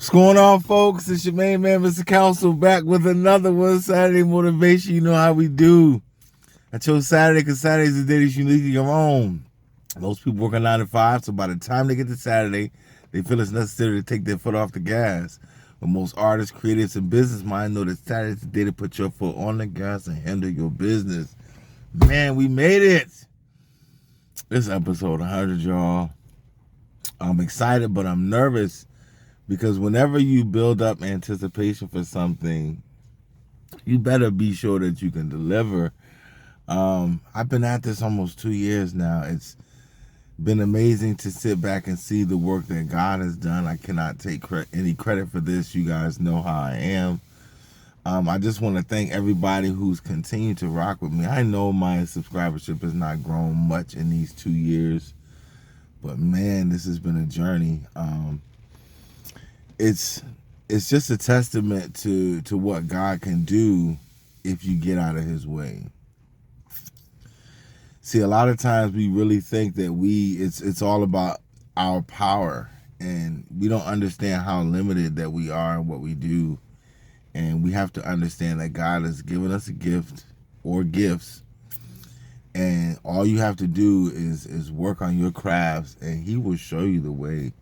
What's going on, folks? It's your main man, Mr. Council, back with another one. Saturday motivation. You know how we do. I chose Saturday because Saturday is the day that's uniquely your own. Most people work a 9 to 5, so by the time they get to Saturday, they feel it's necessary to take their foot off the gas. But most artists, creators, and business minds know that Saturday is the day to put your foot on the gas and handle your business. Man, we made it. This episode 100, y'all. I'm excited, but I'm nervous. Because whenever you build up anticipation for something, you better be sure that you can deliver. I've been at this almost 2 years now. It's been amazing to sit back and see the work that God has done. I cannot take any credit for this. You guys know how I am. I just want to thank everybody who's continued to rock with me. I know my subscribership has not grown much in these 2 years, but man, this has been a journey. It's just a testament to what God can do if you get out of his way. See, a lot of times we really think that it's all about our power, and we don't understand how limited that we are in what we do. And we have to understand that God has given us a gift or gifts, and all you have to do is work on your crafts, and he will show you the way.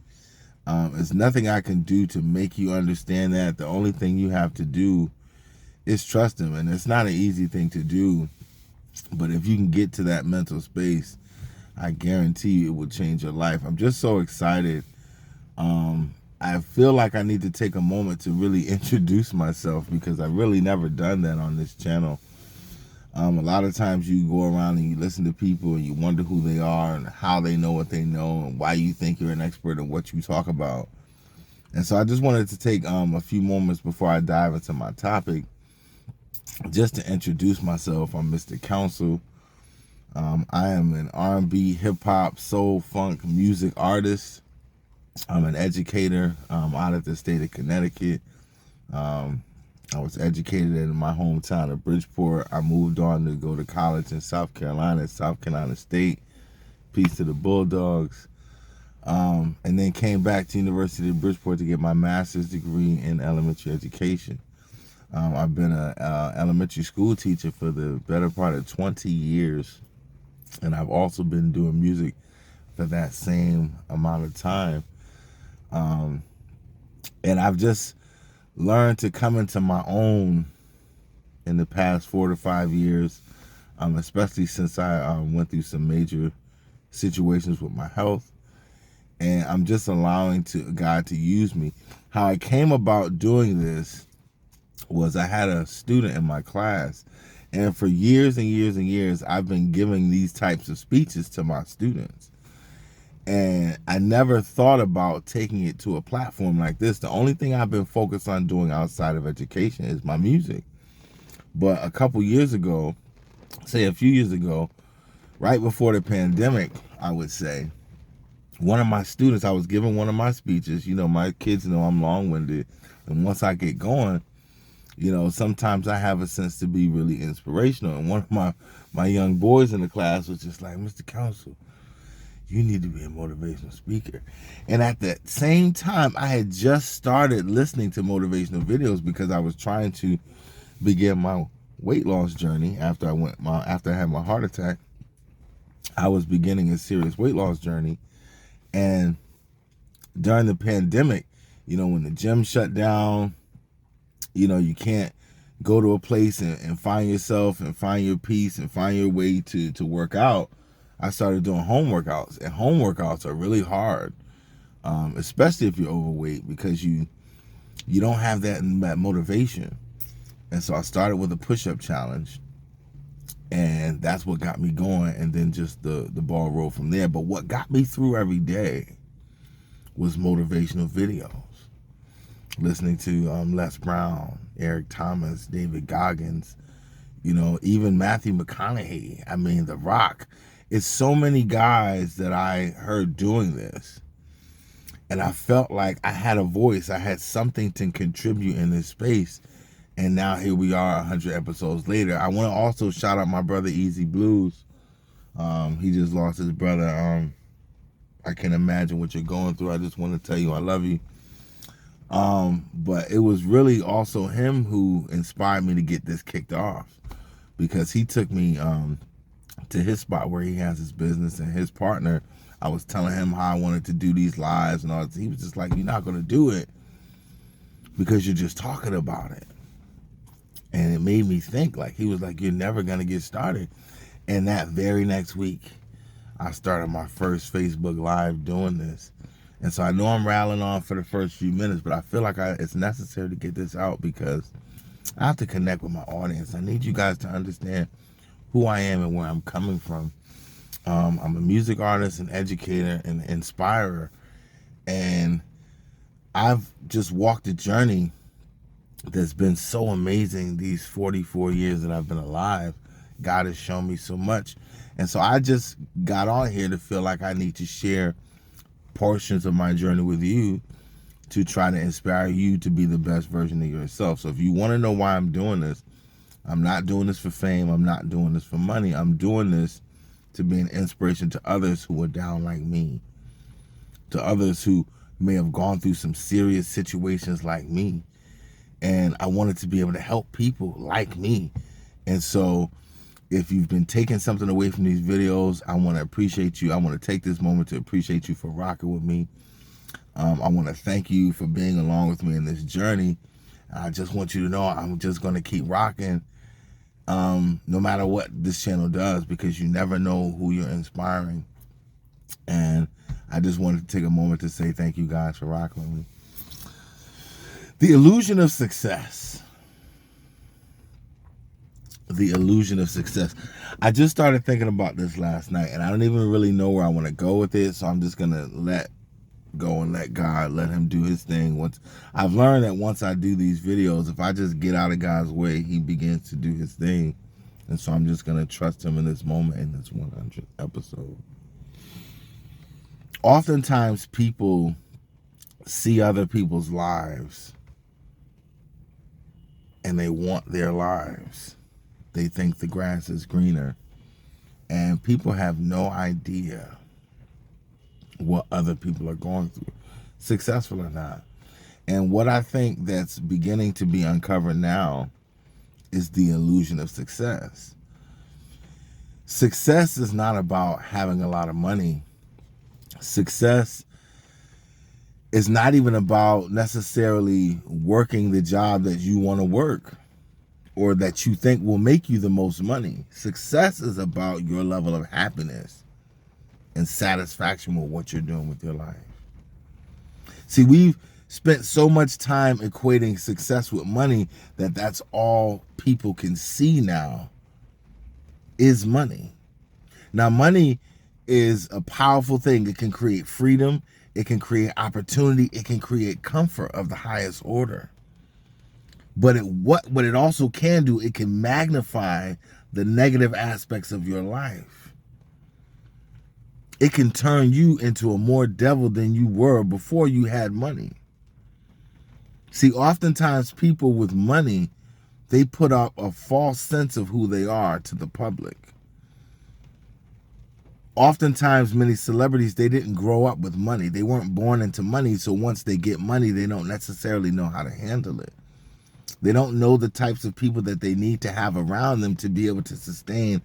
There's nothing I can do to make you understand that. The only thing you have to do is trust him. And it's not an easy thing to do. But if you can get to that mental space, I guarantee you it will change your life. I'm just so excited. I feel like I need to take a moment to really introduce myself because I've really never done that on this channel. A lot of times you go around and you listen to people and you wonder who they are and how they know what they know and why you think you're an expert in what you talk about. And so I just wanted to take a few moments before I dive into my topic just to introduce myself. I'm Mr. Council. I am an R&B, hip-hop, soul, funk music artist. I'm an educator out of the state of Connecticut. I was educated in my hometown of Bridgeport. I moved on to go to college in South Carolina State. Peace to the Bulldogs. And then came back to University of Bridgeport to get my master's degree in elementary education. I've been an elementary school teacher for the better part of 20 years. And I've also been doing music for that same amount of time. And I've just learned to come into my own in the past 4 to 5 years, especially since I went through some major situations with my health. And I'm just allowing God to use me. How I came about doing this was I had a student in my class, and for years and years and years, I've been giving these types of speeches to my students. And I never thought about taking it to a platform like this. The only thing I've been focused on doing outside of education is my music. But a couple years ago, say a few years ago, right before the pandemic, I would say, one of my students, I was giving one of my speeches. You know, my kids know I'm long-winded. And once I get going, you know, sometimes I have a sense to be really inspirational. And one of my young boys in the class was just like, Mr. Council, you need to be a motivational speaker. And at the same time, I had just started listening to motivational videos because I was trying to begin my weight loss journey after I had my heart attack. I was beginning a serious weight loss journey. And during the pandemic, you know, when the gym shut down, you know, you can't go to a place and find yourself and find your peace and find your way to work out. I started doing home workouts, and home workouts are really hard, especially if you're overweight, because you don't have that motivation. And so I started with a push-up challenge, and that's what got me going, and then just the ball rolled from there. But what got me through every day was motivational videos. Listening to Les Brown, Eric Thomas, David Goggins, you know, even Matthew McConaughey. I mean, The Rock. It's so many guys that I heard doing this. And I felt like I had a voice. I had something to contribute in this space. And now here we are 100 episodes later. I want to also shout out my brother Easy Blues. He just lost his brother. I can imagine what you're going through. I just want to tell you I love you. But it was really also him who inspired me to get this kicked off, because he took me to his spot where he has his business, and his partner, I was telling him how I wanted to do these lives and all that. He was just like, you're not going to do it because you're just talking about it. And it made me think, like, he was like, you're never going to get started. And that very next week, I started my first Facebook Live doing this. And so I know I'm rattling on for the first few minutes, but I feel like it's necessary to get this out because I have to connect with my audience. I need you guys to understand who I am and where I'm coming from. I'm a music artist, an educator, and an inspirer. And I've just walked a journey that's been so amazing these 44 years that I've been alive. God has shown me so much. And so I just got on here to feel like I need to share portions of my journey with you to try to inspire you to be the best version of yourself. So if you want to know why I'm doing this, I'm not doing this for fame. I'm not doing this for money. I'm doing this to be an inspiration to others who are down like me, to others who may have gone through some serious situations like me. And I wanted to be able to help people like me. And so if you've been taking something away from these videos, I want to appreciate you. I want to take this moment to appreciate you for rocking with me. I want to thank you for being along with me in this journey. I just want you to know I'm just going to keep rocking no matter what this channel does, because you never know who you're inspiring. And I just wanted to take a moment to say thank you guys for rocking with me. The illusion of success. The illusion of success. I just started thinking about this last night, and I don't even really know where I want to go with it, so I'm just going to let go and let God, let him do his thing. Once I've learned that once I do these videos, if I just get out of God's way, he begins to do his thing. And so I'm just going to trust him in this moment, in this 100th episode. Oftentimes people see other people's lives and they want their lives. They think the grass is greener, and people have no idea what other people are going through, successful or not. And what I think that's beginning to be uncovered now is the illusion of success. Success is not about having a lot of money. Success is not even about necessarily working the job that you want to work or that you think will make you the most money. Success is about your level of happiness and satisfaction with what you're doing with your life. See, we've spent so much time equating success with money that that's all people can see now is money. Now, money is a powerful thing. It can create freedom. It can create opportunity. It can create comfort of the highest order. But what it also can do, it can magnify the negative aspects of your life. It can turn you into a more devil than you were before you had money. See, oftentimes people with money, they put up a false sense of who they are to the public. Oftentimes, many celebrities, they didn't grow up with money. They weren't born into money, so once they get money, they don't necessarily know how to handle it. They don't know the types of people that they need to have around them to be able to sustain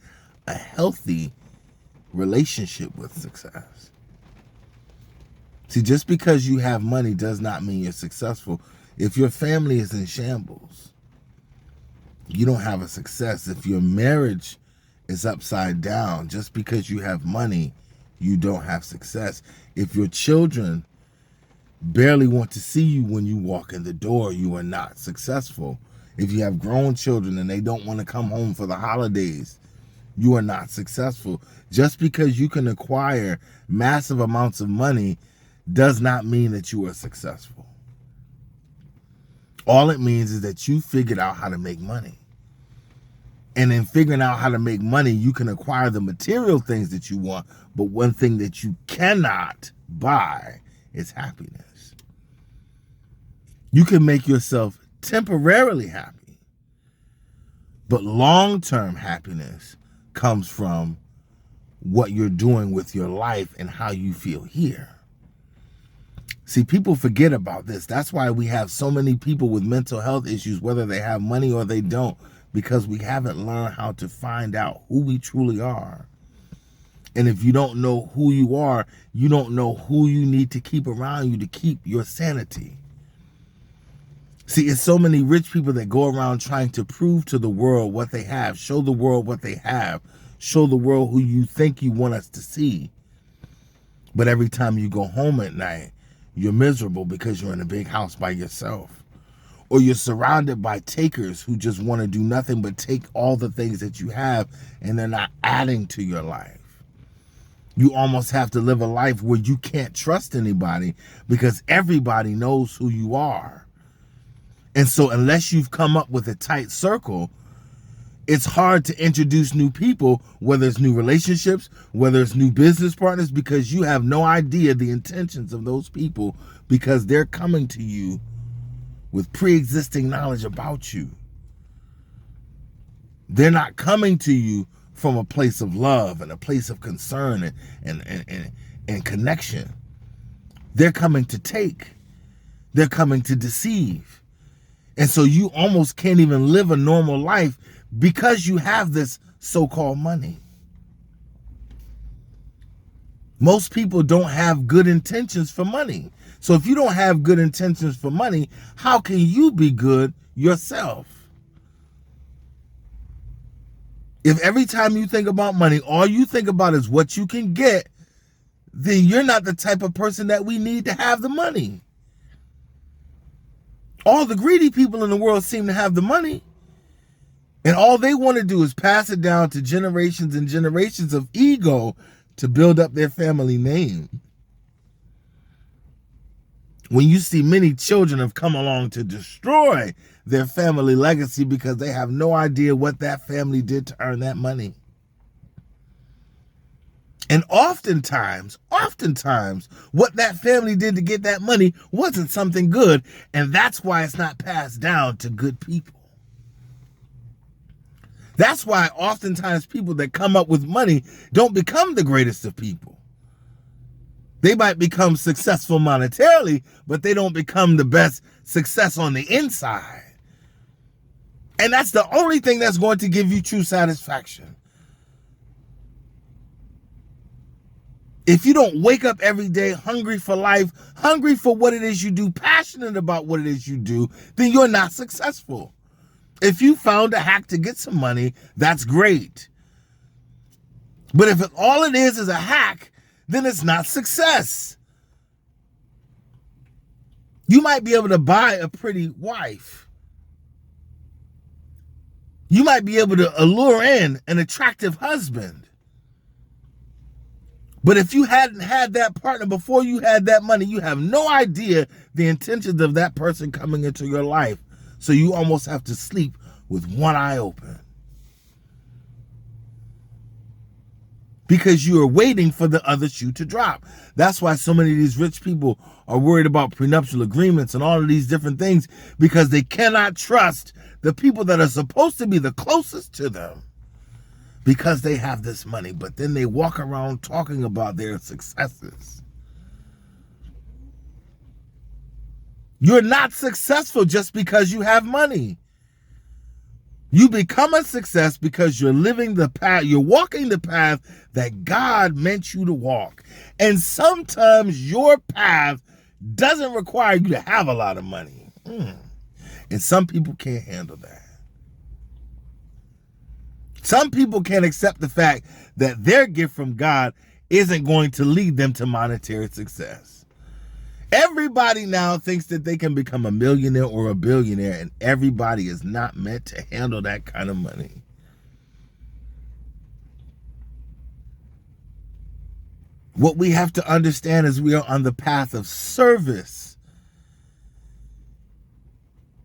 a healthy relationship with success. See, just because you have money does not mean you're successful. If your family is in shambles, you don't have a success. If your marriage is upside down, just because you have money, you don't have success. If your children barely want to see you when you walk in the door, you are not successful. If you have grown children and they don't want to come home for the holidays, you are not successful. Just because you can acquire massive amounts of money does not mean that you are successful. All it means is that you figured out how to make money. And in figuring out how to make money, you can acquire the material things that you want, but one thing that you cannot buy is happiness. You can make yourself temporarily happy, but long-term happiness comes from what you're doing with your life and how you feel here. See, people forget about this. That's why we have so many people with mental health issues, whether they have money or they don't, because we haven't learned how to find out who we truly are. And if you don't know who you are, you don't know who you need to keep around you to keep your sanity. See, it's so many rich people that go around trying to prove to the world what they have, show the world what they have, show the world who you think you want us to see. But every time you go home at night, you're miserable because you're in a big house by yourself. Or you're surrounded by takers who just want to do nothing but take all the things that you have, and they're not adding to your life. You almost have to live a life where you can't trust anybody because everybody knows who you are. And so unless you've come up with a tight circle, it's hard to introduce new people, whether it's new relationships, whether it's new business partners, because you have no idea the intentions of those people, because they're coming to you with pre-existing knowledge about you. They're not coming to you from a place of love and a place of concern and connection. They're coming to take. They're coming to deceive. And so you almost can't even live a normal life because you have this so-called money. Most people don't have good intentions for money. So if you don't have good intentions for money, how can you be good yourself? If every time you think about money, all you think about is what you can get, then you're not the type of person that we need to have the money. All the greedy people in the world seem to have the money. And all they want to do is pass it down to generations and generations of ego to build up their family name. When you see many children have come along to destroy their family legacy because they have no idea what that family did to earn that money. And oftentimes, what that family did to get that money wasn't something good, and that's why it's not passed down to good people. That's why oftentimes people that come up with money don't become the greatest of people. They might become successful monetarily, but they don't become the best success on the inside. And that's the only thing that's going to give you true satisfaction. If you don't wake up every day hungry for life, hungry for what it is you do, passionate about what it is you do, then you're not successful. If you found a hack to get some money, that's great. But if all it is a hack, then it's not success. You might be able to buy a pretty wife. You might be able to allure in an attractive husband. But if you hadn't had that partner before you had that money, you have no idea the intentions of that person coming into your life. So you almost have to sleep with one eye open. Because you are waiting for the other shoe to drop. That's why so many of these rich people are worried about prenuptial agreements and all of these different things, because they cannot trust the people that are supposed to be the closest to them because they have this money. But then they walk around talking about their successes. You're not successful just because you have money. You become a success because you're living the path, you're walking the path that God meant you to walk. And sometimes your path doesn't require you to have a lot of money. And some people can't handle that. Some people can't accept the fact that their gift from God isn't going to lead them to monetary success. Everybody now thinks that they can become a millionaire or a billionaire, and everybody is not meant to handle that kind of money. What we have to understand is we are on the path of service.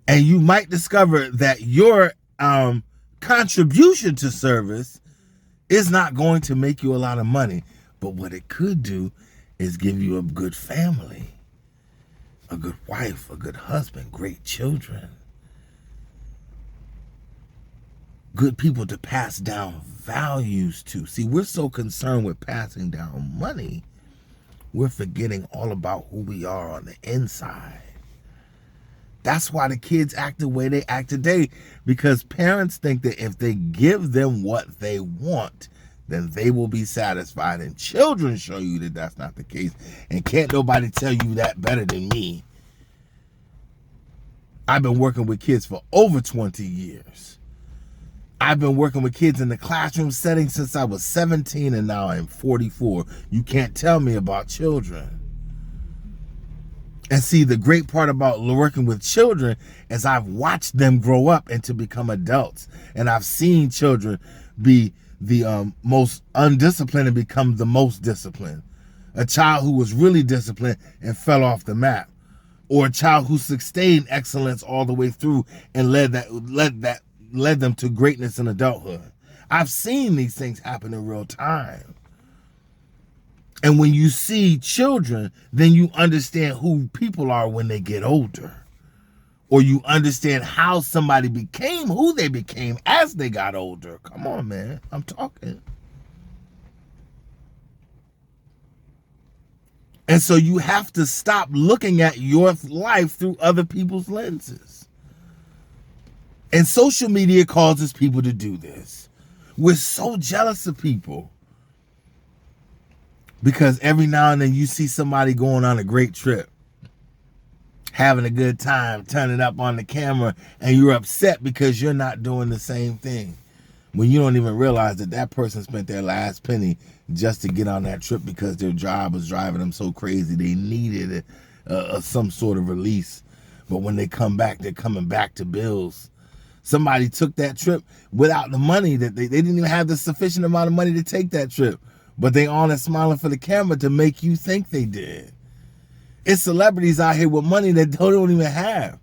And you might discover that your contribution to service is not going to make you a lot of money. But what it could do is give you a good family. A good wife, a good husband, great children. Good people to pass down values to. See, we're so concerned with passing down money, we're forgetting all about who we are on the inside. That's why the kids act the way they act today, because parents think that if they give them what they want, then they will be satisfied. And children show you that that's not the case. And can't nobody tell you that better than me. I've been working with kids for over 20 years. I've been working with kids in the classroom setting since I was 17, and now I'm 44. You can't tell me about children. And see, the great part about working with children is I've watched them grow up and to become adults. And I've seen children be the most undisciplined and become the most disciplined. A child who was really disciplined and fell off the map. Or a child who sustained excellence all the way through and led them to greatness in adulthood. I've seen these things happen in real time. And when you see children, then you understand who people are when they get older. Or you understand how somebody became who they became as they got older. Come on, man. I'm talking. And so you have to stop looking at your life through other people's lenses. And social media causes people to do this. We're so jealous of people. Because every now and then you see somebody going on a great trip, having a good time, turning up on the camera, and you're upset because you're not doing the same thing. When you don't even realize that that person spent their last penny just to get on that trip because their job was driving them so crazy. They needed some sort of release. But when they come back, they're coming back to bills. Somebody took that trip without the money. That they didn't even have the sufficient amount of money to take that trip. But they on and smiling for the camera to make you think they did. It's celebrities out here with money that they don't even have.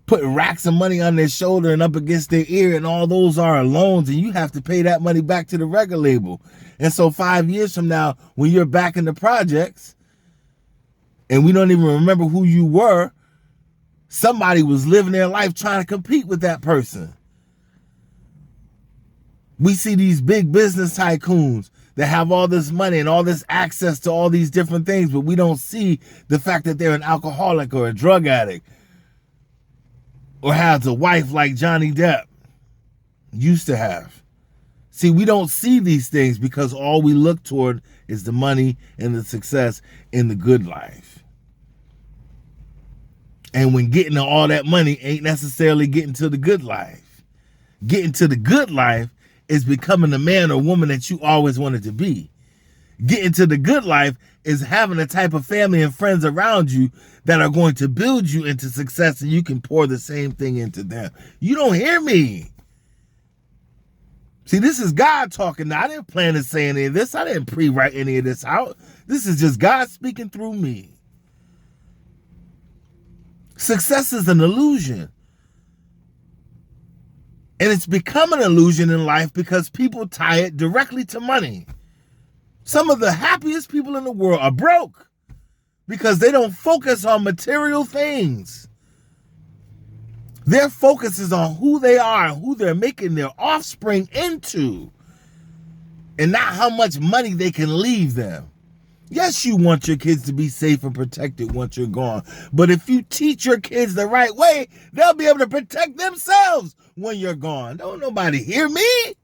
Putting racks of money on their shoulder and up against their ear, and all those are loans, and you have to pay that money back to the record label. And so 5 years from now, when you're back in the projects, and we don't even remember who you were, somebody was living their life trying to compete with that person. We see these big business tycoons that have all this money and all this access to all these different things, but we don't see the fact that they're an alcoholic or a drug addict or has a wife like Johnny Depp used to have. See, we don't see these things because all we look toward is the money and the success in the good life. And when getting to all that money ain't necessarily getting to the good life. Getting to the good life is becoming the man or woman that you always wanted to be. Getting to the good life is having a type of family and friends around you that are going to build you into success, and you can pour the same thing into them. You don't hear me. See, this is God talking now. I didn't plan to say any of this. I didn't pre-write any of this out. This is just God speaking through me. Success is an illusion. And it's become an illusion in life because people tie it directly to money. Some of the happiest people in the world are broke because they don't focus on material things. Their focus is on who they are and who they're making their offspring into, and not how much money they can leave them. Yes, you want your kids to be safe and protected once you're gone. But if you teach your kids the right way, they'll be able to protect themselves when you're gone. Don't nobody hear me.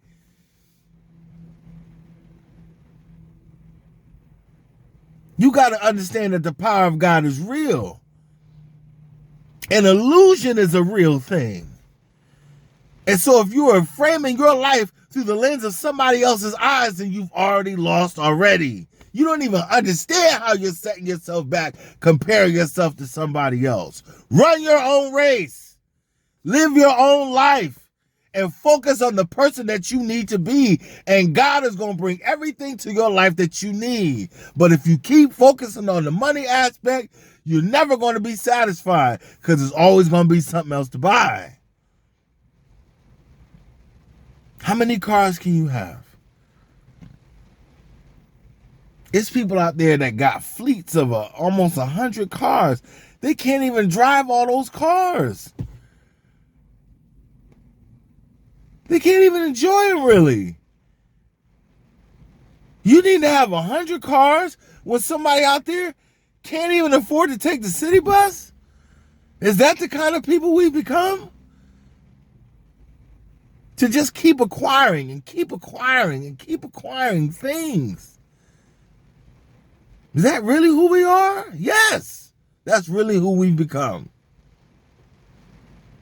You got to understand that the power of God is real. An illusion is a real thing. And so if you are framing your life through the lens of somebody else's eyes, then you've already lost already. You don't even understand how you're setting yourself back, comparing yourself to somebody else. Run your own race. Live your own life. And focus on the person that you need to be. And God is going to bring everything to your life that you need. But if you keep focusing on the money aspect, you're never going to be satisfied because there's always going to be something else to buy. How many cars can you have? It's people out there that got fleets of almost 100 cars. They can't even drive all those cars. They can't even enjoy them, really. You need to have 100 cars when somebody out there can't even afford to take the city bus? Is that the kind of people we've become? To just keep acquiring and keep acquiring and keep acquiring things. Is that really who we are? Yes, that's really who we've become.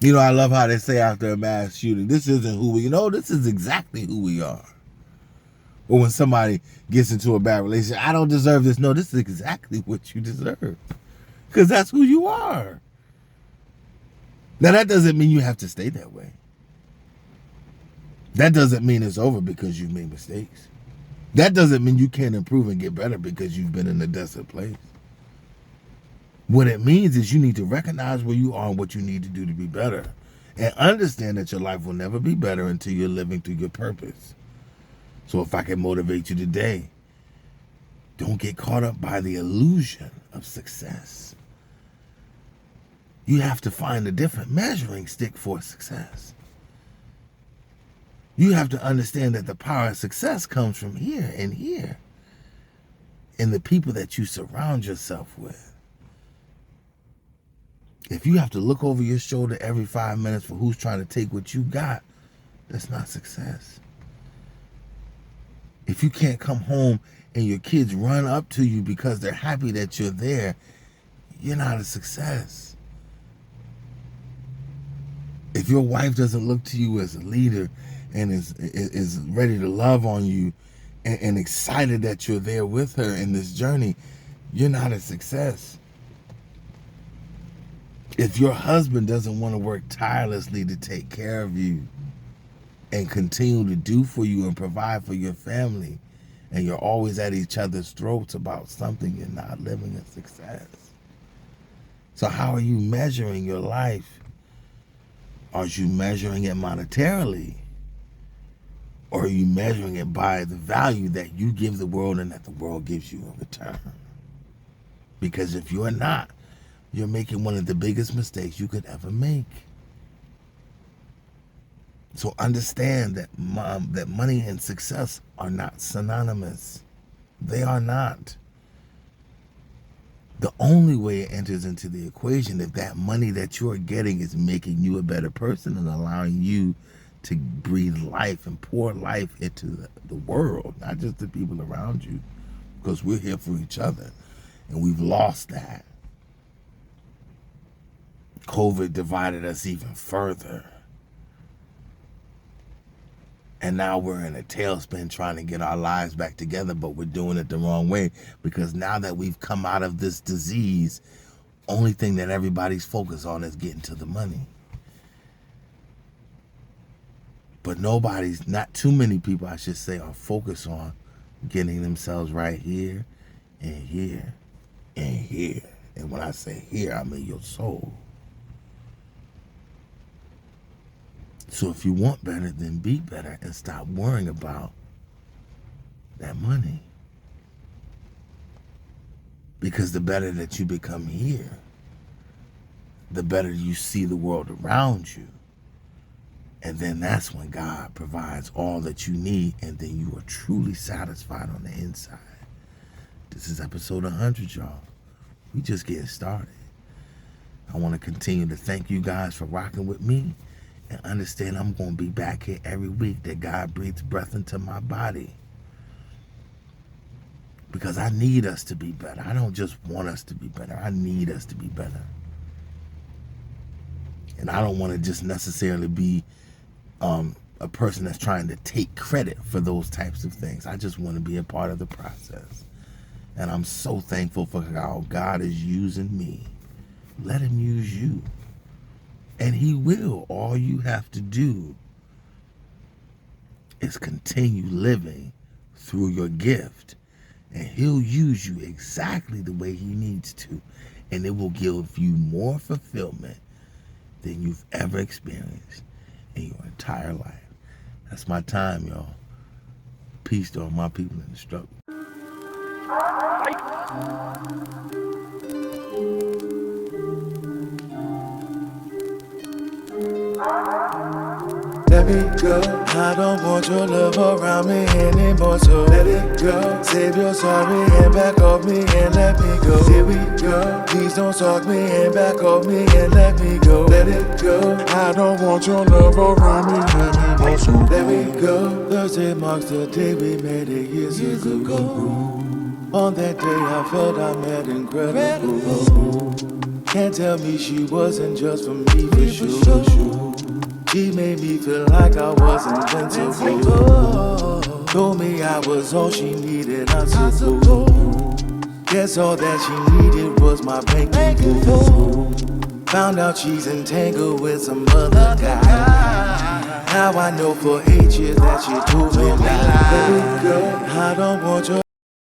You know, I love how they say after a mass shooting, this isn't who we, this is exactly who we are. Or when somebody gets into a bad relationship, I don't deserve this. No, this is exactly what you deserve. Because that's who you are. Now, that doesn't mean you have to stay that way. That doesn't mean it's over because you've made mistakes. That doesn't mean you can't improve and get better because you've been in a desolate place. What it means is you need to recognize where you are and what you need to do to be better. And understand that your life will never be better until you're living through your purpose. So if I can motivate you today, don't get caught up by the illusion of success. You have to find a different measuring stick for success. You have to understand that the power of success comes from here and here, in the people that you surround yourself with. If you have to look over your shoulder every 5 minutes for who's trying to take what you got, that's not success. If you can't come home and your kids run up to you because they're happy that you're there, you're not a success. If your wife doesn't look to you as a leader and is ready to love on you and excited that you're there with her in this journey, you're not a success. If your husband doesn't want to work tirelessly to take care of you and continue to do for you and provide for your family, and you're always at each other's throats about something, you're not living a success. So how are you measuring your life? Are you measuring it monetarily? Or are you measuring it by the value that you give the world and that the world gives you in return? Because if you're not, you're making one of the biggest mistakes you could ever make. So understand that that money and success are not synonymous. They are not. The only way it enters into the equation if that money that you're getting is making you a better person and allowing you to breathe life and pour life into the world, not just the people around you, because we're here for each other, and we've lost that. COVID divided us even further. And now we're in a tailspin trying to get our lives back together, but we're doing it the wrong way, because now that we've come out of this disease, only thing that everybody's focused on is getting to the money. But not too many people, I should say, are focused on getting themselves right here and here and here. And when I say here, I mean your soul. So if you want better, then be better and stop worrying about that money. Because the better that you become here, the better you see the world around you. And then that's when God provides all that you need, and then you are truly satisfied on the inside. This is episode 100, y'all. We just getting started. I want to continue to thank you guys for rocking with me, and understand I'm going to be back here every week that God breathes breath into my body. Because I need us to be better. I don't just want us to be better. I need us to be better. And I don't want to just necessarily be a person that's trying to take credit for those types of things. I just want to be a part of the process. And I'm so thankful for how God is using me. Let him use you. And he will. All you have to do is continue living through your gift. And he'll use you exactly the way he needs to. And it will give you more fulfillment than you've ever experienced in your entire life. That's my time, y'all. Peace to all my people in the struggle. let me go. I don't want your love around me anymore, so let it go. Save your sorry and back off me and let me go. Here we go. Please don't stalk me and back off me and let me go. Let it go. I don't want your love around me anymore, so let me go. Thursday marks the day we met 8 years ago. On that day I felt I met incredible. Can't tell me she wasn't just for me for sure. She made me feel like I was invincible. Told me I was all she needed, I'm supposed. Guess all that she needed was my banking info. Found out she's entangled with some other guy. Now I know for 8 years that she told me that. Baby girl, I don't want your